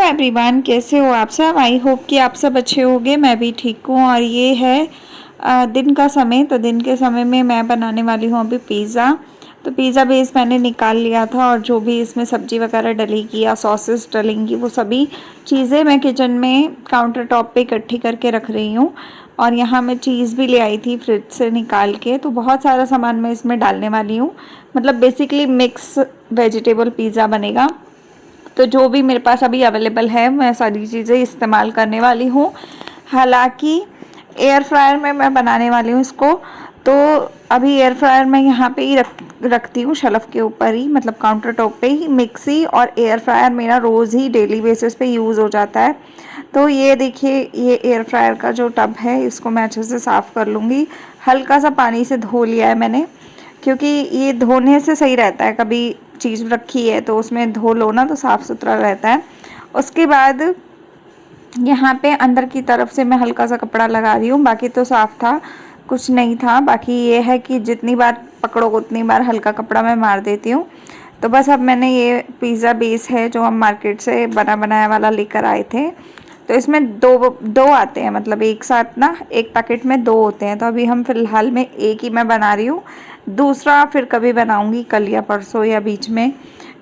Everyone, कैसे हो आप सब। आई होप कि आप सब अच्छे होंगे। मैं भी ठीक हूँ। और ये है दिन का समय। तो दिन के समय में मैं बनाने वाली हूँ अभी पिज़्ज़ा। तो पिज़्ज़ा बेस मैंने निकाल लिया था और जो भी इसमें सब्जी वगैरह डलेगी या सॉसेस डलेंगी वो सभी चीज़ें मैं किचन में काउंटर टॉप पे इकट्ठी करके रख रही हूँ। और यहाँ मैं चीज़ भी ले आई थी फ्रिज से निकाल के। तो बहुत सारा सामान मैं इसमें डालने वाली हूँ। मतलब बेसिकली मिक्स वेजिटेबल पिज़्ज़ा बनेगा। तो जो भी मेरे पास अभी अवेलेबल है मैं सारी चीज़ें इस्तेमाल करने वाली हूँ। हालांकि एयर फ्रायर में मैं बनाने वाली हूँ इसको। तो अभी एयर फ्रायर मैं यहाँ पे ही रखती हूँ, शेल्फ के ऊपर ही, मतलब काउंटर टॉप पे ही। मिक्सी और एयर फ्रायर मेरा रोज़ ही डेली बेसिस पे यूज़ हो जाता है। तो ये देखिए, ये एयर फ्रायर का जो टब है इसको मैं अच्छे से साफ़ कर लूँगी। हल्का सा पानी से धो लिया है मैंने, क्योंकि ये धोने से सही रहता है। कभी चीज़ रखी है तो उसमें धो लो ना तो साफ़ सुथरा रहता है। उसके बाद यहाँ पे अंदर की तरफ से मैं हल्का सा कपड़ा लगा रही हूँ। बाकी तो साफ़ था, कुछ नहीं था। बाकी ये है कि जितनी बार पकड़ो उतनी बार हल्का कपड़ा मैं मार देती हूँ। तो बस अब मैंने ये पिज़्ज़ा बेस है जो हम मार्केट से बना बनाया वाला लेकर आए थे। तो इसमें दो आते हैं, मतलब एक साथ ना एक पैकेट में दो होते हैं। तो अभी हम फ़िलहाल में एक ही मैं बना रही हूँ। दूसरा फिर कभी बनाऊँगी, कल या परसों या बीच में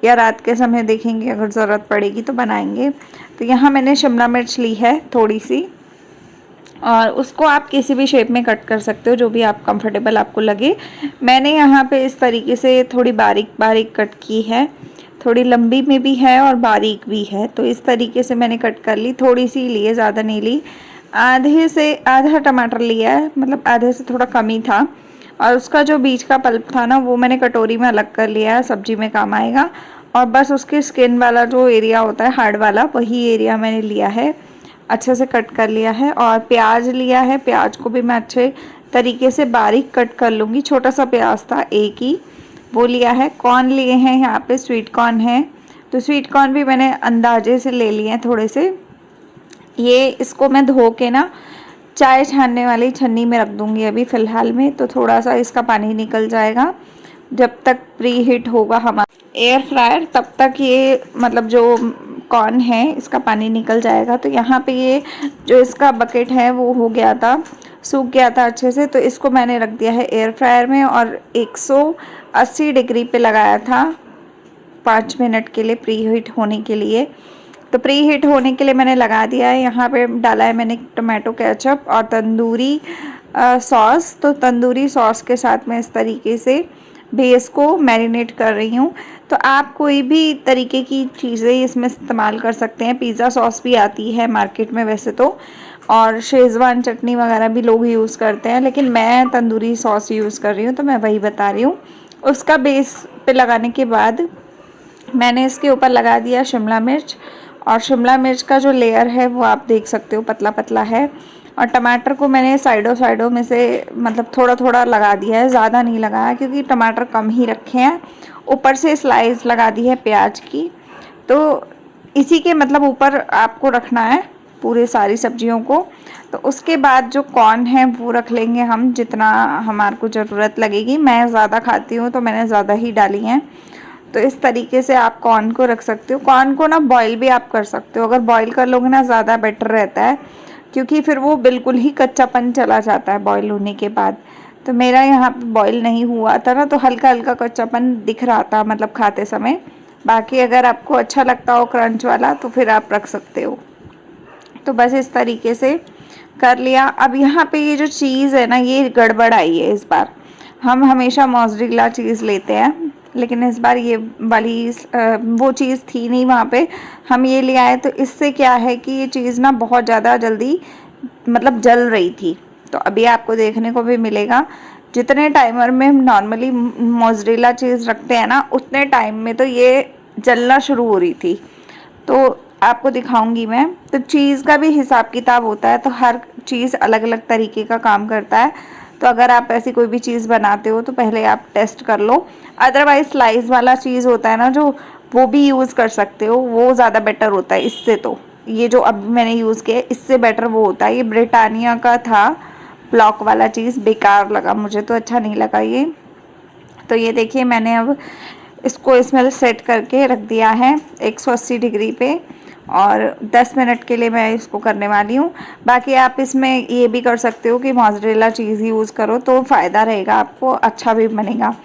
या रात के समय देखेंगे, अगर ज़रूरत पड़ेगी तो बनाएंगे। तो यहाँ मैंने शिमला मिर्च ली है थोड़ी सी, और उसको आप किसी भी शेप में कट कर सकते हो जो भी आप कंफर्टेबल आपको लगे। मैंने यहाँ पे इस तरीके से थोड़ी बारीक बारीक कट की है, थोड़ी लंबी में भी है और बारीक भी है। तो इस तरीके से मैंने कट कर ली, थोड़ी सी ली है, ज़्यादा नहीं ली। आधे से आधा टमाटर लिया है, मतलब आधे से थोड़ा कम ही था। और उसका जो बीच का पल्प था ना वो मैंने कटोरी में अलग कर लिया है, सब्जी में काम आएगा। और बस उसके स्किन वाला जो एरिया होता है, हार्ड वाला, वही एरिया मैंने लिया है, अच्छे से कट कर लिया है। और प्याज लिया है, प्याज को भी मैं अच्छे तरीके से बारीक कट कर लूँगी। छोटा सा प्याज था एक ही, वो लिया है। कॉर्न लिए हैं, यहाँ पे स्वीट कॉर्न है। तो स्वीट कॉर्न भी मैंने अंदाजे से ले लिए हैं थोड़े से। ये इसको मैं धो के ना चाय छानने वाली छन्नी में रख दूँगी अभी फ़िलहाल में। तो थोड़ा सा इसका पानी निकल जाएगा। जब तक प्री हीट होगा हमारा एयर फ्रायर तब तक ये मतलब जो कॉर्न है इसका पानी निकल जाएगा। तो यहाँ पे ये जो इसका बकेट है वो हो गया था, सूख गया था अच्छे से। तो इसको मैंने रख दिया है एयर फ्रायर में और 180 डिग्री पे लगाया था 5 मिनट के लिए, प्री हीट होने के लिए। तो प्री हीट होने के लिए मैंने लगा दिया है। यहाँ पे डाला है मैंने टोमेटो केचप और तंदूरी सॉस। तो तंदूरी सॉस के साथ मैं इस तरीके से बेस को मैरिनेट कर रही हूँ। तो आप कोई भी तरीके की चीज़ें इसमें इस्तेमाल कर सकते हैं। पिज़्ज़ा सॉस भी आती है मार्केट में वैसे तो, और शेज़वान चटनी वगैरह भी लोग यूज़ करते हैं, लेकिन मैं तंदूरी सॉस यूज़ कर रही हूँ तो मैं वही बता रही हूँ। उसका बेस पे लगाने के बाद मैंने इसके ऊपर लगा दिया शिमला मिर्च। और शिमला मिर्च का जो लेयर है वो आप देख सकते हो पतला पतला है। और टमाटर को मैंने साइडों में से मतलब थोड़ा थोड़ा लगा दिया है, ज़्यादा नहीं लगाया क्योंकि टमाटर कम ही रखे हैं। ऊपर से स्लाइस लगा दी है प्याज की। तो इसी के मतलब ऊपर आपको रखना है पूरे सारी सब्जियों को। तो उसके बाद जो कॉर्न है वो रख लेंगे हम, जितना हमारे को ज़रूरत लगेगी। मैं ज़्यादा खाती हूँ तो मैंने ज़्यादा ही डाली हैं। तो इस तरीके से आप कॉर्न को रख सकते हो। कॉर्न को ना बॉईल भी आप कर सकते हो, अगर बॉईल कर लोगे ना ज़्यादा बेटर रहता है, क्योंकि फिर वो बिल्कुल ही कच्चापन चला जाता है बॉईल होने के बाद। तो मेरा यहाँ पे बॉईल नहीं हुआ था ना, तो हल्का हल्का कच्चापन दिख रहा था मतलब खाते समय। बाकी अगर आपको अच्छा लगता हो क्रंच वाला तो फिर आप रख सकते हो। तो बस इस तरीके से कर लिया। अब यहाँ पे ये जो चीज़ है ना ये गड़बड़ आई है इस बार। हम हमेशा मोज़रेला चीज़ लेते हैं, लेकिन इस बार ये वाली वो चीज़ थी नहीं वहाँ पे, हम ये ले आए। तो इससे क्या है कि ये चीज़ ना बहुत ज़्यादा जल्दी मतलब जल रही थी। तो अभी आपको देखने को भी मिलेगा, जितने टाइमर में हम नॉर्मली मोज़रेला चीज़ रखते हैं ना उतने टाइम में तो ये जलना शुरू हो रही थी। तो आपको दिखाऊंगी मैं। तो चीज़ का भी हिसाब किताब होता है, तो हर चीज़ अलग अलग तरीके का काम करता है। तो अगर आप ऐसी कोई भी चीज़ बनाते हो तो पहले आप टेस्ट कर लो। अदरवाइज स्लाइस वाला चीज़ होता है ना जो, वो भी यूज़ कर सकते हो, वो ज़्यादा बेटर होता है इससे। तो ये जो अब मैंने यूज़ किया इससे बेटर वो होता है। ये ब्रिटानिया का था ब्लॉक वाला चीज़, बेकार लगा मुझे, तो अच्छा नहीं लगा ये। तो ये देखिए, मैंने अब इसको इसमें सेट करके रख दिया है 180 डिग्री पे। और 10 मिनट के लिए मैं इसको करने वाली हूँ। बाकी आप इसमें ये भी कर सकते हो कि मोज़रेला चीज़ यूज़ करो तो फ़ायदा रहेगा आपको, अच्छा भी बनेगा।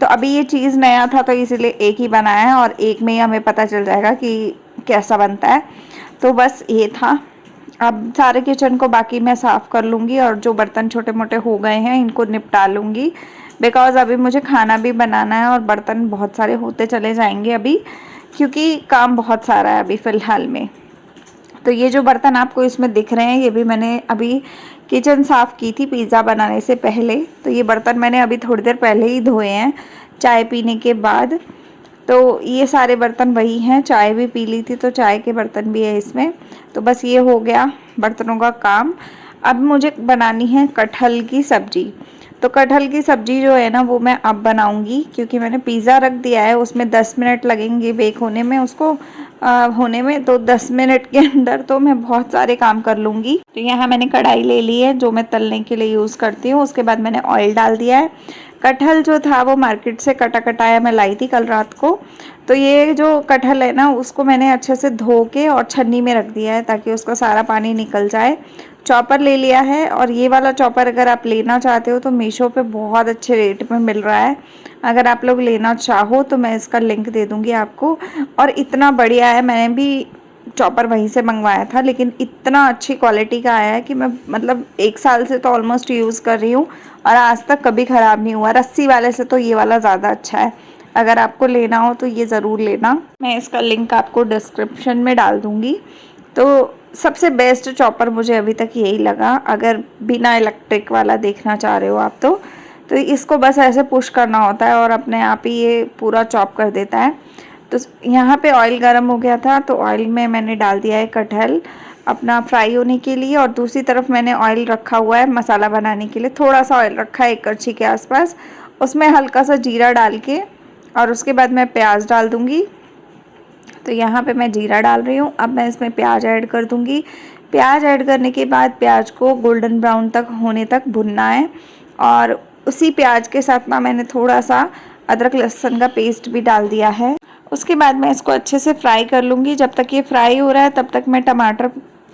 तो अभी ये चीज़ नया था तो इसीलिए एक ही बनाया है और एक में ही हमें पता चल जाएगा कि कैसा बनता है। तो बस ये था। अब सारे किचन को बाकी मैं साफ़ कर लूँगी और जो बर्तन छोटे मोटे हो गए हैं इनको निपटा लूँगी, बिकॉज़ अभी मुझे खाना भी बनाना है और बर्तन बहुत सारे होते चले जाएंगे अभी, क्योंकि काम बहुत सारा है अभी फ़िलहाल में। तो ये जो बर्तन आपको इसमें दिख रहे हैं ये भी मैंने अभी किचन साफ़ की थी पिज़्ज़ा बनाने से पहले। तो ये बर्तन मैंने अभी थोड़ी देर पहले ही धोए हैं चाय पीने के बाद। तो ये सारे बर्तन वही हैं, चाय भी पी ली थी तो चाय के बर्तन भी है इसमें। तो बस ये हो गया बर्तनों का काम। अब मुझे बनानी है कटहल की सब्ज़ी। तो कटहल की सब्ज़ी जो है ना वो मैं अब बनाऊंगी, क्योंकि मैंने पिज़्ज़ा रख दिया है, उसमें 10 मिनट लगेंगे बेक होने में, उसको होने में। तो 10 मिनट के अंदर तो मैं बहुत सारे काम कर लूँगी। तो यहाँ मैंने कढ़ाई ले ली है जो मैं तलने के लिए यूज़ करती हूँ। उसके बाद मैंने ऑयल डाल दिया है। कटहल जो था वो मार्केट से कटा कटाया मैं लाई थी कल रात को। तो ये जो कटहल है ना उसको मैंने अच्छे से धो के और छन्नी में रख दिया है ताकि उसका सारा पानी निकल जाए। चॉपर ले लिया है और ये वाला चॉपर अगर आप लेना चाहते हो तो मीशो पे बहुत अच्छे रेट में मिल रहा है। अगर आप लोग लेना चाहो तो मैं इसका लिंक दे दूँगी आपको। और इतना बढ़िया है, मैंने भी चॉपर वहीं से मंगवाया था लेकिन इतना अच्छी क्वालिटी का आया है कि मैं मतलब 1 साल से तो ऑलमोस्ट यूज़ कर रही हूँ और आज तक कभी ख़राब नहीं हुआ। रस्सी वाले से तो ये वाला ज़्यादा अच्छा है। अगर आपको लेना हो तो ये ज़रूर लेना, मैं इसका लिंक आपको डिस्क्रिप्शन में डाल दूँगी। तो सबसे बेस्ट चॉपर मुझे अभी तक यही लगा, अगर बिना इलेक्ट्रिक वाला देखना चाह रहे हो आप तो इसको बस ऐसे पुश करना होता है और अपने आप ही ये पूरा चॉप कर देता है। तो यहाँ पे ऑयल गर्म हो गया था तो ऑयल में मैंने डाल दिया है कटहल अपना फ्राई होने के लिए, और दूसरी तरफ मैंने ऑयल रखा हुआ है मसाला बनाने के लिए। थोड़ा सा ऑयल रखा है 1 कड़छी के आसपास, उसमें हल्का सा जीरा डाल के और उसके बाद मैं प्याज डाल दूँगी। तो यहाँ पे मैं जीरा डाल रही हूँ। अब मैं इसमें प्याज ऐड कर दूँगी। प्याज ऐड करने के बाद प्याज को गोल्डन ब्राउन तक होने तक भुनना है, और उसी प्याज के साथ ना मैंने थोड़ा सा अदरक लहसुन का पेस्ट भी डाल दिया है। उसके बाद मैं इसको अच्छे से फ्राई कर लूँगी। जब तक ये फ्राई हो रहा है तब तक मैं टमाटर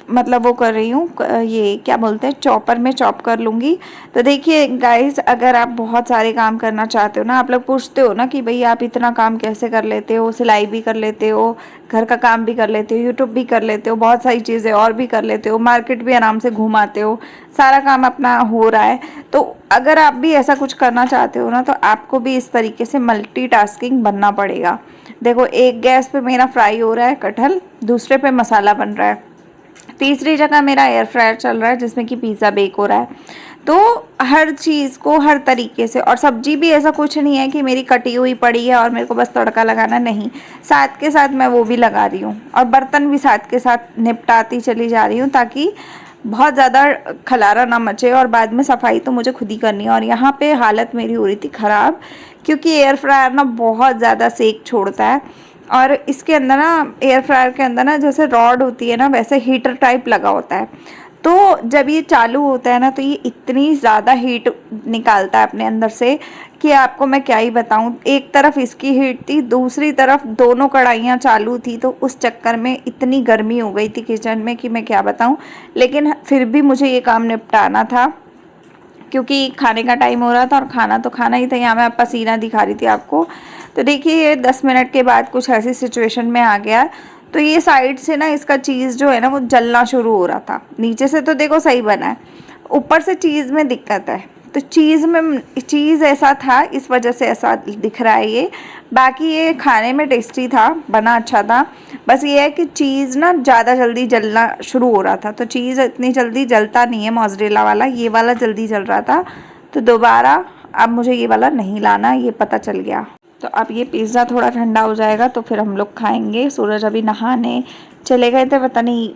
मतलब वो कर रही हूँ, ये क्या बोलते हैं, चॉपर में चॉप कर लूँगी। तो देखिए गाइस, अगर आप बहुत सारे काम करना चाहते हो ना, आप लोग पूछते हो ना कि भाई आप इतना काम कैसे कर लेते हो, सिलाई भी कर लेते हो, घर का काम भी कर लेते हो, यूट्यूब भी कर लेते हो, बहुत सारी चीज़ें और भी कर लेते हो, मार्केट भी आराम से घूमाते हो, सारा काम अपना हो रहा है। तो अगर आप भी ऐसा कुछ करना चाहते हो ना तो आपको भी इस तरीके से मल्टीटास्किंग बनना पड़ेगा। देखो, एक गैस पे मेरा फ्राई हो रहा है कटहल, दूसरे पे मसाला बन रहा है, तीसरी जगह मेरा एयर फ्रायर चल रहा है जिसमें कि पिज़्ज़ा बेक हो रहा है। तो हर चीज़ को हर तरीके से, और सब्जी भी ऐसा कुछ नहीं है कि मेरी कटी हुई पड़ी है और मेरे को बस तड़का लगाना, नहीं, साथ के साथ मैं वो भी लगा रही हूँ और बर्तन भी साथ के साथ निपटाती चली जा रही हूँ ताकि बहुत ज़्यादा खलारा ना मचे, और बाद में सफाई तो मुझे खुद ही करनी है। और यहाँ पे हालत मेरी हो रही थी ख़राब क्योंकि एयर फ्रायर ना बहुत ज़्यादा सेक छोड़ता है, और इसके अंदर ना, एयर फ्रायर के अंदर ना जैसे रॉड होती है ना वैसे हीटर टाइप लगा होता है। तो जब ये चालू होता है ना तो ये इतनी ज़्यादा हीट निकालता है अपने अंदर से कि आपको मैं क्या ही बताऊँ। एक तरफ इसकी हीट थी, दूसरी तरफ दोनों कढ़ाइयाँ चालू थी, तो उस चक्कर में इतनी गर्मी हो गई थी किचन में कि मैं क्या बताऊँ। लेकिन फिर भी मुझे ये काम निपटाना था क्योंकि खाने का टाइम हो रहा था और खाना तो खाना ही था। यहाँ मैं पसीना दिखा रही थी आपको। तो देखिए 10 मिनट के बाद कुछ ऐसी सिचुएशन में आ गया। तो ये साइड से ना इसका चीज़ जो है ना वो जलना शुरू हो रहा था। नीचे से तो देखो सही बना है, ऊपर से चीज़ में दिक्कत है। तो चीज़ ऐसा था, इस वजह से ऐसा दिख रहा है ये। बाकी ये खाने में टेस्टी था, बना अच्छा था। बस ये है कि चीज़ ना ज़्यादा जल्दी जलना शुरू हो रहा था। तो चीज़ इतनी जल्दी जलता नहीं है मोज़रेला वाला, ये वाला जल्दी जल रहा था। तो दोबारा अब मुझे ये वाला नहीं लाना, ये पता चल गया। तो अब ये पिज़्ज़ा थोड़ा ठंडा हो जाएगा तो फिर हम लोग खाएंगे। सूरज अभी नहाने चले गए थे, पता नहीं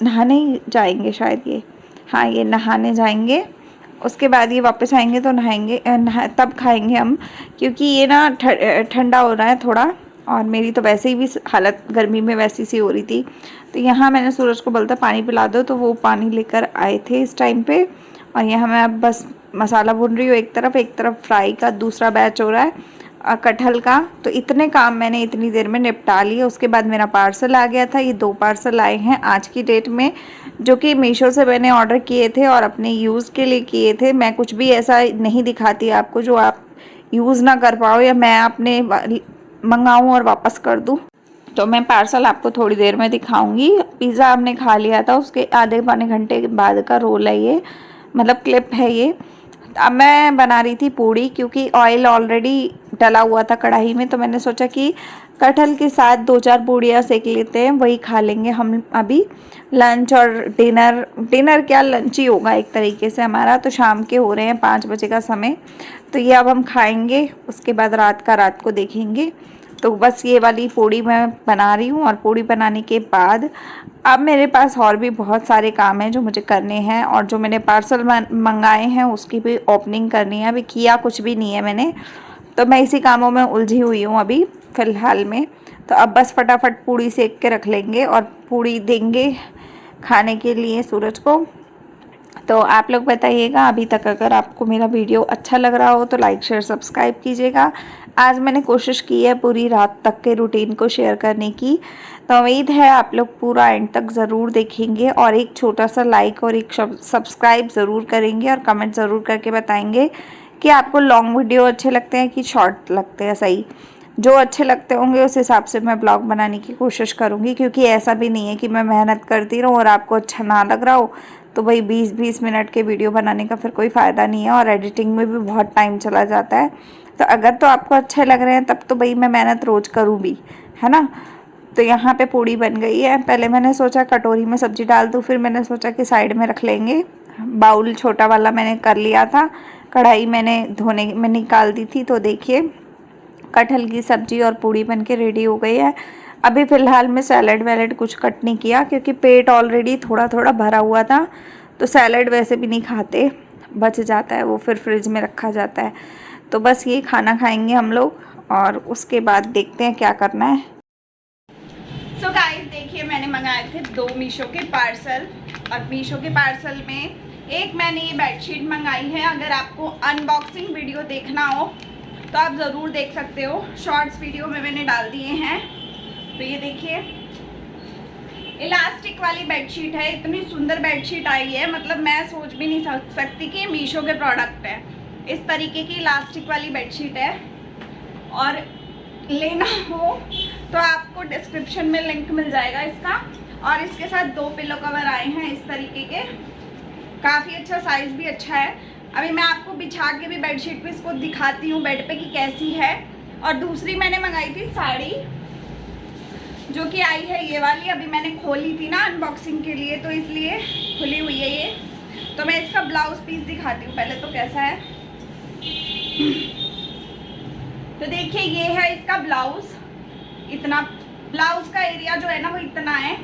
नहाने ही जाएंगे शायद ये, हाँ ये नहाने जाएंगे। उसके बाद ये वापस आएंगे तो नहाएंगे, तब खाएंगे हम, क्योंकि ये ना ठंडा हो रहा है थोड़ा, और मेरी तो वैसे ही भी हालत गर्मी में वैसी सी हो रही थी। तो यहाँ मैंने सूरज को बोलता पानी पिला दो, तो वो पानी लेकर आए थे इस टाइम पे। और यहाँ मैं अब बस मसाला भून रही हूँ, एक तरफ फ्राई का दूसरा बैच हो रहा है। कटहल का। तो इतने काम मैंने इतनी देर में निपटा लिए। उसके बाद मेरा पार्सल आ गया था। ये 2 पार्सल आए हैं आज की डेट में, जो कि मीशो से मैंने ऑर्डर किए थे और अपने यूज़ के लिए किए थे। मैं कुछ भी ऐसा नहीं दिखाती आपको जो आप यूज़ ना कर पाओ या मैं अपने मंगाऊँ और वापस कर दूँ। तो मैं पार्सल आपको थोड़ी देर में दिखाऊंगी। पिज़्ज़ा हमने खा लिया था, उसके आधे पौने घंटे के बाद का रोल है ये, मतलब क्लिप है ये। अब मैं बना रही थी पूड़ी, क्योंकि ऑयल ऑलरेडी डला हुआ था कढ़ाई में। तो मैंने सोचा कि कटहल के साथ 2-4 पूड़ियाँ सेक लेते हैं, वही खा लेंगे हम अभी। लंच और डिनर क्या, लंच ही होगा एक तरीके से हमारा। तो शाम के हो रहे हैं 5 बजे का समय, तो ये अब हम खाएंगे। उसके बाद रात को देखेंगे। तो बस ये वाली पूड़ी मैं बना रही हूँ, और पूड़ी बनाने के बाद अब मेरे पास और भी बहुत सारे काम हैं जो मुझे करने हैं, और जो मैंने पार्सल मंगाए हैं उसकी भी ओपनिंग करनी है। अभी किया कुछ भी नहीं है मैंने, तो मैं इसी कामों में उलझी हुई हूँ अभी फ़िलहाल में। तो अब बस फटाफट पूड़ी सेक के रख लेंगे और पूड़ी देंगे खाने के लिए सूरज को। तो आप लोग बताइएगा, अभी तक अगर आपको मेरा वीडियो अच्छा लग रहा हो तो लाइक शेयर सब्सक्राइब कीजिएगा। आज मैंने कोशिश की है पूरी रात तक के रूटीन को शेयर करने की, तो उम्मीद है आप लोग पूरा एंड तक ज़रूर देखेंगे और एक छोटा सा लाइक और एक सब्सक्राइब ज़रूर करेंगे, और कमेंट ज़रूर करके बताएंगे कि आपको लॉन्ग वीडियो अच्छे लगते हैं कि शॉर्ट लगते हैं। सही, जो अच्छे लगते होंगे उस हिसाब से मैं ब्लॉग बनाने की कोशिश करूँगी, क्योंकि ऐसा भी नहीं है कि मैं मेहनत करती रहूँ और आपको अच्छा ना लग रहा हो तो भाई 20-20 मिनट के वीडियो बनाने का फिर कोई फ़ायदा नहीं है, और एडिटिंग में भी बहुत टाइम चला जाता है। तो अगर तो आपको अच्छे लग रहे हैं तब तो भाई मैं मेहनत रोज़ करूँ भी, है ना। तो यहाँ पे पूड़ी बन गई है। पहले मैंने सोचा कटोरी में सब्ज़ी डाल दूँ, फिर मैंने सोचा कि साइड में रख लेंगे। बाउल छोटा वाला मैंने कर लिया था, कढ़ाई मैंने धोने में निकाल दी थी। तो देखिए कटहल की सब्ज़ी और पूड़ी बन के रेडी हो गई है। अभी फ़िलहाल मैं सैलड वैलड कुछ कट नहीं किया, क्योंकि पेट ऑलरेडी थोड़ा थोड़ा भरा हुआ था। तो सैलड वैसे भी नहीं खाते, बच जाता है वो, फिर फ्रिज में रखा जाता है। तो बस ये खाना खाएंगे हम लोग, और उसके बाद देखते हैं क्या करना है। सो गाइस देखिए, मैंने मंगाए थे 2 मीशो के पार्सल, और मीशो के पार्सल में एक मैंने ये बेडशीट मंगाई है। अगर आपको अनबॉक्सिंग वीडियो देखना हो तो आप ज़रूर देख सकते हो, शॉर्ट्स वीडियो में मैंने डाल दिए हैं। तो ये देखिए इलास्टिक वाली बेडशीट है, इतनी सुंदर बेडशीट आई है, मतलब मैं सोच भी नहीं सकती कि ये मीशो के प्रोडक्ट है। इस तरीके की इलास्टिक वाली बेडशीट है, और लेना हो तो आपको डिस्क्रिप्शन में लिंक मिल जाएगा इसका। और इसके साथ 2 पिलो कवर आए हैं इस तरीके के, काफ़ी अच्छा, साइज़ भी अच्छा है। अभी मैं आपको बिछा के भी बेडशीट पे इसको दिखाती हूँ बेड पे कि कैसी है। और दूसरी मैंने मंगाई थी साड़ी, जो कि आई है ये वाली। अभी मैंने खोली थी ना अनबॉक्सिंग के लिए, तो इसलिए खुली हुई है ये। तो मैं इसका ब्लाउज पीस दिखाती हूँ पहले तो कैसा है। तो देखिए ये है इसका ब्लाउज। इतना ब्लाउज का एरिया जो है ना वो इतना है।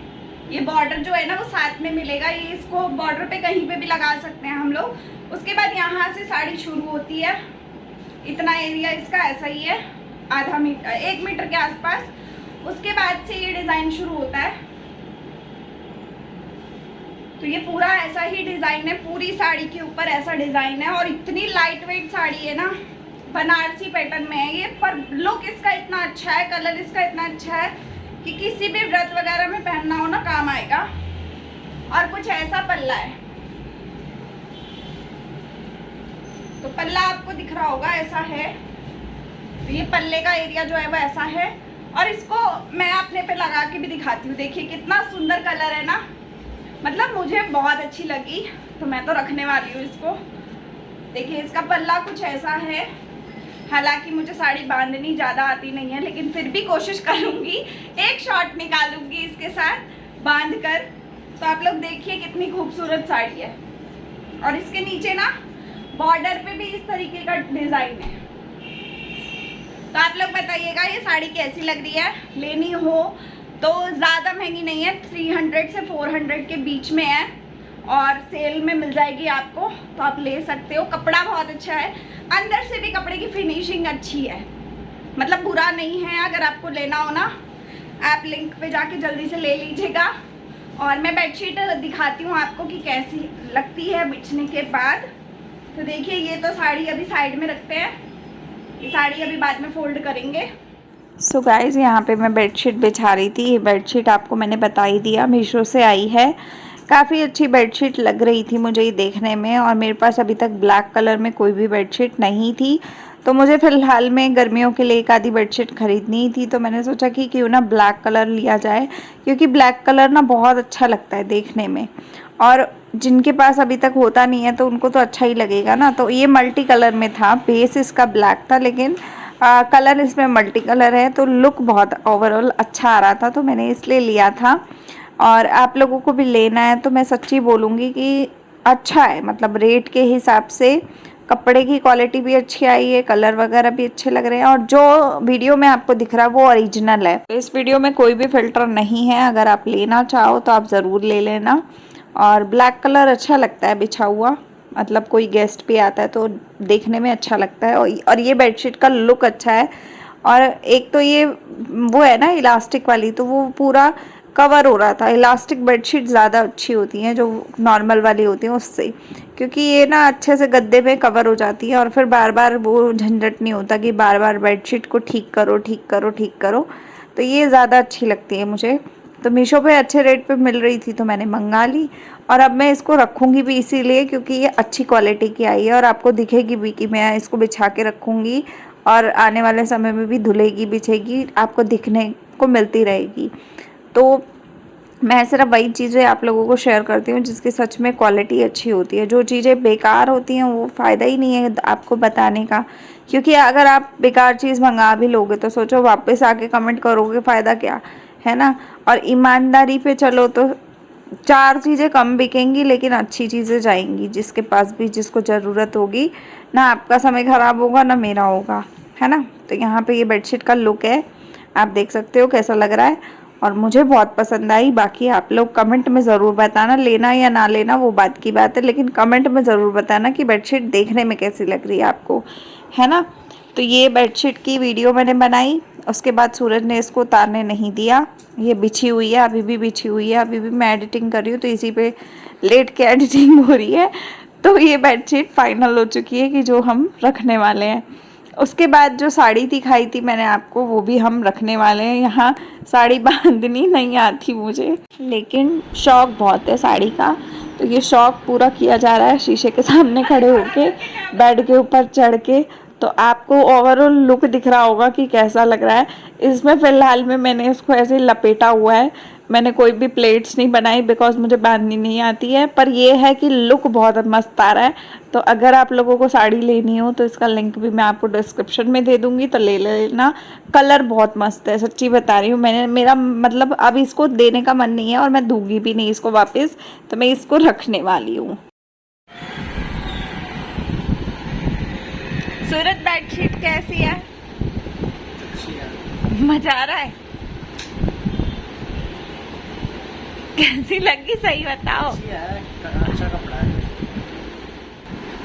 ये बॉर्डर जो है ना वो साथ में मिलेगा, ये इसको बॉर्डर पे कहीं पे भी लगा सकते हैं हम लोग। उसके बाद यहाँ से साड़ी शुरू होती है, इतना एरिया इसका ऐसा ही है, आधा मीटर 1 मीटर के आसपास। उसके बाद से ये डिज़ाइन शुरू होता है। तो ये पूरा ऐसा ही डिज़ाइन है, पूरी साड़ी के ऊपर ऐसा डिज़ाइन है। और इतनी लाइट वेट साड़ी है ना, बनारसी पैटर्न में है ये, पर लुक इसका इतना अच्छा है, कलर इसका इतना अच्छा है कि किसी भी व्रत वगैरह में पहनना हो ना काम आएगा। और कुछ ऐसा पल्ला है, तो पल्ला आपको दिख रहा होगा ऐसा है। तो ये पल्ले का एरिया जो है वो ऐसा है। और इसको मैं अपने पे लगा के भी दिखाती हूँ, देखिए कितना सुंदर कलर है ना, मतलब मुझे बहुत अच्छी लगी, तो मैं तो रखने वाली हूँ इसको। देखिए इसका पल्ला कुछ ऐसा है। हालांकि मुझे साड़ी बांधनी ज़्यादा आती नहीं है, लेकिन फिर भी कोशिश करूँगी, एक शॉट निकालूंगी इसके साथ बांध कर। तो आप लोग देखिए कितनी खूबसूरत साड़ी है। और इसके नीचे ना बॉर्डर पे भी इस तरीके का डिज़ाइन है। तो आप लोग बताइएगा ये साड़ी कैसी लग रही है। लेनी हो तो ज़्यादा महंगी नहीं है, 300 से 400 के बीच में है, और सेल में मिल जाएगी आपको, तो आप ले सकते हो। कपड़ा बहुत अच्छा है, अंदर से भी कपड़े की फिनिशिंग अच्छी है, मतलब बुरा नहीं है। अगर आपको लेना हो ना, आप लिंक पे जाके जल्दी से ले लीजिएगा। और मैं बेडशीट दिखाती हूँ आपको कि कैसी लगती है बिछने के बाद। तो देखिए ये तो साड़ी अभी साइड में रखते हैं, ये साड़ी अभी बाद में फोल्ड करेंगे। सो गाइज़ यहाँ पे मैं बेडशीट बिछा रही थी। ये बेडशीट आपको मैंने बता ही दिया, मीशो से आई है। काफ़ी अच्छी बेडशीट लग रही थी मुझे ये देखने में, और मेरे पास अभी तक ब्लैक कलर में कोई भी बेडशीट नहीं थी, तो मुझे फ़िलहाल में गर्मियों के लिए एक आधी बेडशीट ख़रीदनी थी। तो मैंने सोचा कि क्यों ना ब्लैक कलर लिया जाए, क्योंकि ब्लैक कलर ना बहुत अच्छा लगता है देखने में, और जिनके पास अभी तक होता नहीं है तो उनको तो अच्छा ही लगेगा ना। तो ये मल्टी कलर में था, बेस इसका ब्लैक था, लेकिन कलर इसमें मल्टी कलर है, तो लुक बहुत ओवरऑल अच्छा आ रहा था, तो मैंने इसलिए लिया था। और आप लोगों को भी लेना है तो मैं सच्ची बोलूँगी कि अच्छा है, मतलब रेट के हिसाब से कपड़े की क्वालिटी भी अच्छी आई है, कलर वगैरह भी अच्छे लग रहे हैं, और जो वीडियो में आपको दिख रहा है वो ओरिजिनल है। तो इस वीडियो में कोई भी फ़िल्टर नहीं है, अगर आप लेना चाहो तो आप ज़रूर ले लेना। और ब्लैक कलर अच्छा लगता है बिछा हुआ, मतलब कोई गेस्ट भी आता है तो देखने में अच्छा लगता है, और ये बेडशीट का लुक अच्छा है। और एक तो ये वो है ना इलास्टिक वाली, तो वो पूरा कवर हो रहा था। इलास्टिक बेडशीट ज़्यादा अच्छी होती हैं जो नॉर्मल वाली होती हैं उससे, क्योंकि ये ना अच्छे से गद्दे पे कवर हो जाती है, और फिर बार बार वो झंझट नहीं होता कि बार बार बेडशीट को ठीक करो ठीक करो ठीक करो। तो ये ज़्यादा अच्छी लगती है मुझे। तो मीशो पे अच्छे रेट पे मिल रही थी तो मैंने मंगा ली, और अब मैं इसको रखूँगी भी इसीलिए क्योंकि ये अच्छी क्वालिटी की आई है, और आपको दिखेगी भी कि मैं इसको बिछा के रखूँगी, और आने वाले समय में भी धुलेगी बिछेगी, आपको दिखने को मिलती रहेगी। तो मैं सिर्फ वही चीज़ें आप लोगों को शेयर करती हूँ जिसकी सच में क्वालिटी अच्छी होती है। जो चीज़ें बेकार होती हैं वो फ़ायदा ही नहीं है आपको बताने का, क्योंकि अगर आप बेकार चीज़ मंगा भी लोगे तो सोचो वापस आके कमेंट करोगे, फ़ायदा क्या है ना। और ईमानदारी पे चलो तो 4 चीज़ें कम बिकेंगी लेकिन अच्छी चीज़ें जाएंगी, जिसके पास भी जिसको ज़रूरत होगी ना, आपका समय ख़राब होगा ना मेरा होगा, है ना। तो यहाँ पे ये बेडशीट का लुक है, आप देख सकते हो कैसा लग रहा है, और मुझे बहुत पसंद आई। बाकी आप लोग कमेंट में ज़रूर बताना, लेना या ना लेना वो बात की बात है, लेकिन कमेंट में ज़रूर बताना कि बेडशीट देखने में कैसी लग रही है आपको, है ना। तो ये बेडशीट की वीडियो मैंने बनाई, उसके बाद सूरज ने इसको उतारने नहीं दिया, ये बिछी हुई है, अभी भी बिछी हुई है। अभी भी मैं एडिटिंग कर रही हूँ तो इसी पे लेट के एडिटिंग हो रही है। तो ये बेडशीट फाइनल हो चुकी है कि जो हम रखने वाले हैं। उसके बाद जो साड़ी दिखाई थी मैंने आपको, वो भी हम रखने वाले हैं। यहाँ साड़ी बांधनी नहीं आती मुझे, लेकिन शौक़ बहुत है साड़ी का, तो ये शौक़ पूरा किया जा रहा है शीशे के सामने खड़े होके, बेड के ऊपर चढ़ के। तो आपको ओवरऑल लुक दिख रहा होगा कि कैसा लग रहा है। इसमें फ़िलहाल में मैंने इसको ऐसे लपेटा हुआ है, मैंने कोई भी प्लेट्स नहीं बनाई बिकॉज मुझे बांधनी नहीं आती है, पर ये है कि लुक बहुत मस्त आ रहा है। तो अगर आप लोगों को साड़ी लेनी हो तो इसका लिंक भी मैं आपको डिस्क्रिप्शन में दे दूँगी, तो ले लेना। कलर बहुत मस्त है, सच्ची बता रही हूँ। मेरा मतलब अब इसको देने का मन नहीं है, और मैं दूँगी भी नहीं इसको वापस, तो मैं इसको रखने वाली हूँ। सूरत बेडशीट कैसी है? अच्छी है। मजा आ रहा है? कैसी लगी सही बताओ। अच्छा कपड़ा है।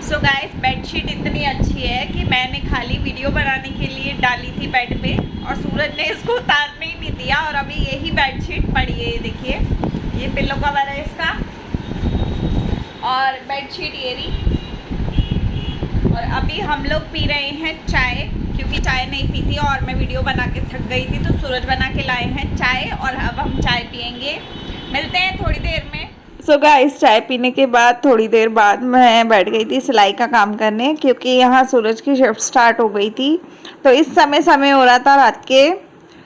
सो गाइस बेडशीट इतनी अच्छी है कि मैंने खाली वीडियो बनाने के लिए डाली थी बेड पे, और सूरज ने इसको उतारने ही नहीं दिया, और अभी यही बेडशीट पड़ी है। देखिए ये पिल्लो कवर है इसका, और बेडशीट ये रही। और अभी हम लोग पी रहे हैं चाय, क्योंकि चाय नहीं पी थी और मैं वीडियो बना के थक गई थी, तो सूरज बना के लाए हैं चाय, और अब हम चाय पियेंगे। मिलते हैं थोड़ी देर में। सो गाइस चाय पीने के बाद थोड़ी देर बाद मैं बैठ गई थी सिलाई का काम करने, क्योंकि यहाँ सूरज की शिफ्ट स्टार्ट हो गई थी। तो इस समय हो रहा था रात के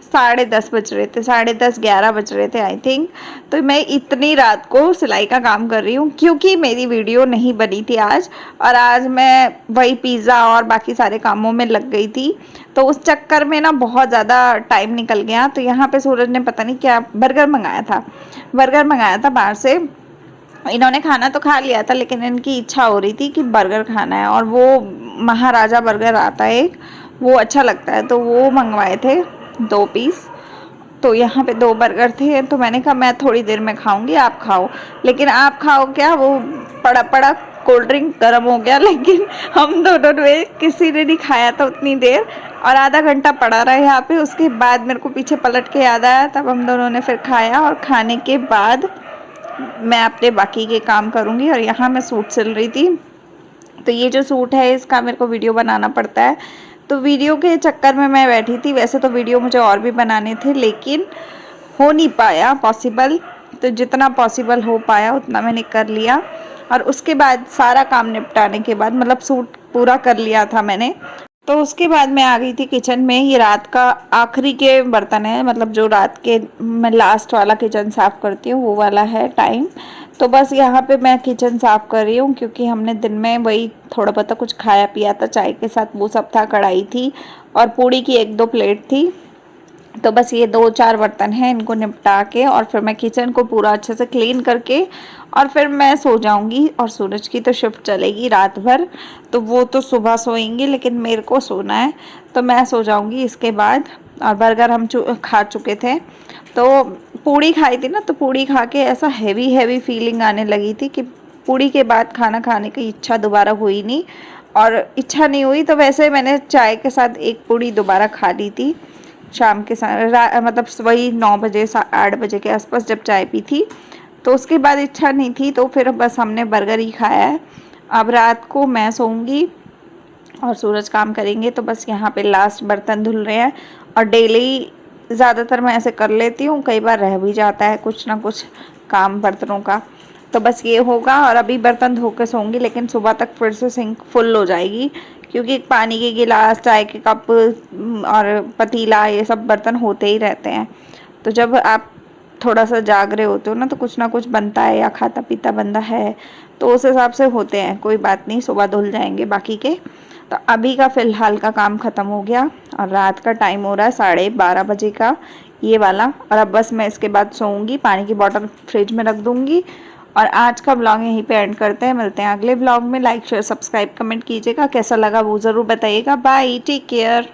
10:30 बज रहे थे, 10:30 11 बज रहे थे आई थिंक। तो मैं इतनी रात को सिलाई का काम कर रही हूँ क्योंकि मेरी वीडियो नहीं बनी थी आज, और आज मैं वही पिज़्ज़ा और बाकी सारे कामों में लग गई थी, तो उस चक्कर में ना बहुत ज़्यादा टाइम निकल गया। तो यहाँ पे सूरज ने पता नहीं क्या बर्गर मंगाया था बाहर से। इन्होंने खाना तो खा लिया था, लेकिन इनकी इच्छा हो रही थी कि बर्गर खाना है, और वो महाराजा बर्गर आता है एक, वो अच्छा लगता है, तो वो मंगवाए थे 2 पीस। तो यहाँ पे 2 बर्गर थे, तो मैंने कहा मैं थोड़ी देर में खाऊंगी, आप खाओ। लेकिन आप खाओ क्या, वो पड़ा कोल्ड ड्रिंक गर्म हो गया, लेकिन हम दोनों ने किसी ने नहीं खाया था उतनी देर, और आधा घंटा पड़ा रहा यहाँ पे। उसके बाद मेरे को पीछे पलट के याद आया, तब हम दोनों ने फिर खाया, और खाने के बाद मैं अपने बाकी के काम करूँगी। और यहाँ मैं सूट सिल रही थी, तो ये जो सूट है इसका मेरे को वीडियो बनाना पड़ता है, तो वीडियो के चक्कर में मैं बैठी थी। वैसे तो वीडियो मुझे और भी बनाने थे लेकिन हो नहीं पाया पॉसिबल, तो जितना पॉसिबल हो पाया उतना मैंने कर लिया। और उसके बाद सारा काम निपटाने के बाद, मतलब सूट पूरा कर लिया था मैंने, तो उसके बाद मैं आ गई थी किचन में। ये रात का आखिरी के बर्तन है, मतलब जो रात के मैं लास्ट वाला किचन साफ़ करती हूँ वो वाला है टाइम। तो बस यहाँ पे मैं किचन साफ़ कर रही हूँ क्योंकि हमने दिन में वही थोड़ा बहुत कुछ खाया पिया था चाय के साथ, वो सब था। कढ़ाई थी और पूड़ी की 1-2 प्लेट थी। तो बस ये 2-4 बर्तन हैं, इनको निपटा के और फिर मैं किचन को पूरा अच्छे से क्लीन करके और फिर मैं सो जाऊंगी। और सूरज की तो शिफ्ट चलेगी रात भर, तो वो तो सुबह सोएंगी लेकिन मेरे को सोना है, तो मैं सो जाऊंगी इसके बाद। और बर्गर हम खा चुके थे, तो पूड़ी खाई थी ना, तो पूड़ी खा के ऐसा हैवी हैवी फीलिंग आने लगी थी कि पूड़ी के बाद खाना खाने की इच्छा दोबारा हुई नहीं। और इच्छा नहीं हुई तो वैसे मैंने चाय के साथ एक पूड़ी दोबारा खा ली थी शाम के मतलब वही 9 बजे 8 बजे के आसपास जब चाय पी थी। तो उसके बाद इच्छा नहीं थी, तो फिर बस हमने बर्गर ही खाया है। अब रात को मैं सोऊंगी और सूरज काम करेंगे। तो बस यहाँ पे लास्ट बर्तन धुल रहे हैं और डेली ज़्यादातर मैं ऐसे कर लेती हूँ, कई बार रह भी जाता है कुछ ना कुछ काम बर्तनों का। तो बस ये होगा और अभी बर्तन धो के सोऊंगी, लेकिन सुबह तक फिर से सिंक फुल हो जाएगी क्योंकि पानी के गिलास, चाय के कप और पतीला, ये सब बर्तन होते ही रहते हैं। तो जब आप थोड़ा सा जाग रहे होते हो ना कुछ बनता है या खाता पीता बंदा है, तो उस हिसाब से होते हैं। कोई बात नहीं, सुबह धुल जाएंगे बाकी के। तो अभी का फ़िलहाल का काम ख़त्म हो गया और रात का टाइम हो रहा है 12:30 बजे का ये वाला। और अब बस मैं इसके बाद सोऊंगी, पानी की बोतल फ्रिज में रख दूंगी। और आज का ब्लॉग यहीं पे एंड करते हैं। मिलते हैं अगले ब्लॉग में। लाइक शेयर सब्सक्राइब कमेंट कीजिएगा, कैसा लगा वो ज़रूर बताइएगा। Bye, take care.